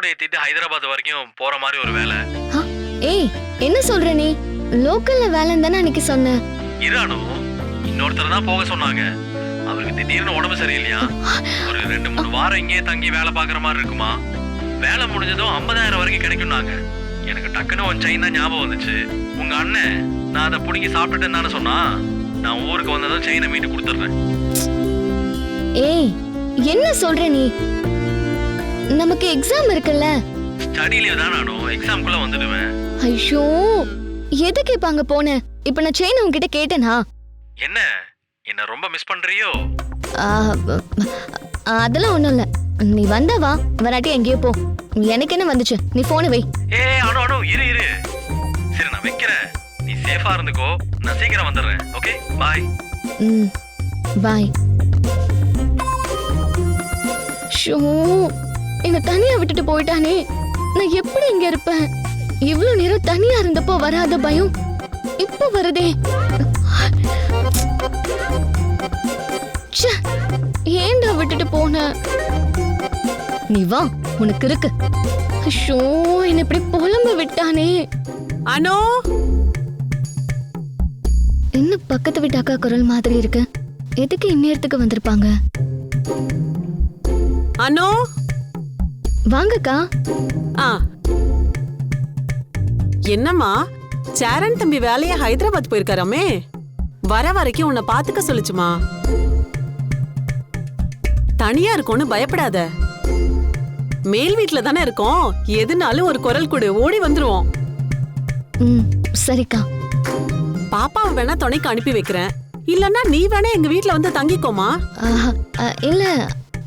Load ஏத்திட்டு ஹைதராபாத் வரைக்கும் போற மாதிரி ஒரு வேலை. ஏய் என்ன சொல்ற நீ? லோக்கல்ல வேலைன்னு தானே அன்னைக்கு சொன்ன. இரானு இன்னொருத்தர் தான் போக சொன்னாங்க. அவருக்கு திடீர்னு உடம்பு சரியில்லையா, ஒரு 2-3 வாரம் இங்கே தங்கி வேலை பாக்குற மாதிரி இருக்குமா. வேலை முடிஞ்சதும் 50,000 வரைக்கும் கிடைக்கும்னாங்க. எனக்கு டக்குன்னு ஒரு செயின் தான் ஞாபகம் வந்துச்சு. உங்க அண்ணன் நான் அதை பிடிங்கி சாப்பிட்டுட்டேன்னு சொன்னா, நான் ஊருக்கு வந்ததும் செயினை மீட்டு கொடுத்துட்றேன். ஏய் என்ன சொல்ற நீ? நமக்கு எக்ஸாம் இருக்குல்ல. ஸ்டடி லீவ் தான் நானும் எக்ஸாம்க்குள்ள வந்துடுவேன். ஐயோ எதுக்கு இப்ப அங்க போன? இப்ப நான் செயின் உன்கிட்ட கேட்டேனா? என்ன என்ன ரொம்ப மிஸ் பண்றியோ? அதெல்லாம் ஒண்ணும் இல்ல. நீ வந்தவா வராட்டி எங்கேயோ போ. எனக்கு என்ன வந்துச்சு? நீ போன வை. அனு அனு இரு. சரி நான் வைக்கிறேன். நீ சேஃபா இருந்துக்கோ. நான் சீக்கிரம் வந்துடுறேன். Okay bye. பாய். ஷோ என்ன தனியா விட்டுட்டு போயிட்டானே. நான் எப்படி இங்க இருப்பேன்? இவ்வளவு நேரம் தனியா இருந்தப்போ வராத பயம் இப்ப வருதே. ஏன்டா விட்டுட்டு போன? நீ வா, உனக்கு இருக்கு. ஷோ என்ன இப்படி புலம்ப விட்டானே. அனோ என்ன பக்கத்து வீட்டு அக்கா குரல் மாதிரி இருக்கு. எதுக்கு இந்நேரத்துக்கு வந்திருப்பாங்க? அனோ வாங்கக்கா. என்னம்மா சேரன் தம்பி வேலையா ஹைதராபாத் போயிருக்காராமே, வர வரைக்கும் உன்னை பாத்துக்க சொல்லுச்சுமா. தனியா இருக்கோன்னு பயப்படாத. மேல் வீட்டுல தானே இருக்கோம், எதுனாலும் ஒரு குரல் கொடு, ஓடி வந்துருவோம். சரிக்கா. பாப்பாவை வேணா துணைக்கு அனுப்பி வைக்கிறேன், இல்லன்னா நீ வேணா எங்க வீட்டுல வந்து தங்கிக்கோமா. இல்ல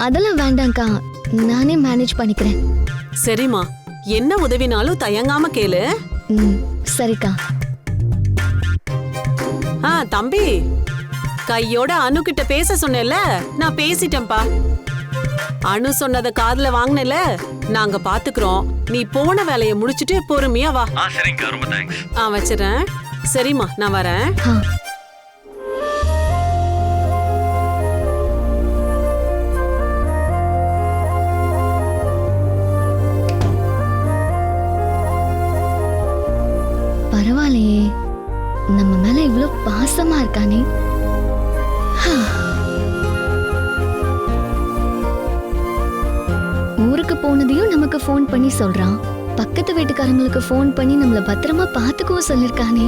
அதெல்லாம் வேண்டாம்க்கா, நானே மேனேஜ் பண்ணிக்கிறேன். சரிம்மா, என்ன உதவினாலும் தயங்காம கேளு. சரிக்கா. தம்பி கையோட அனு கிட்ட பேச சொன்னேல்ல, நான் பேசிட்டேன்பா. அனு சொன்னத காதுல வாங்கினல, நாங்க பாத்துக்கிறோம். நீ போன வேலையை முடிச்சிட்டு பொறுமையா வா. சரிங்க, ரொம்ப தேங்க்ஸ். வச்சிரேன். சரிம்மா நான் வரேன். பரவாயில்லையே, நம்ம மேல இவ்வளவு பாசமா இருக்கானே. ஊருக்கு போனதையும் நமக்கு போன் பண்ணி சொல்றான். பக்கத்து வீட்டுக்காரங்களுக்கு போன் பண்ணி நம்மள பத்திரமா பாத்துக்கவும் சொல்லிருக்கானே.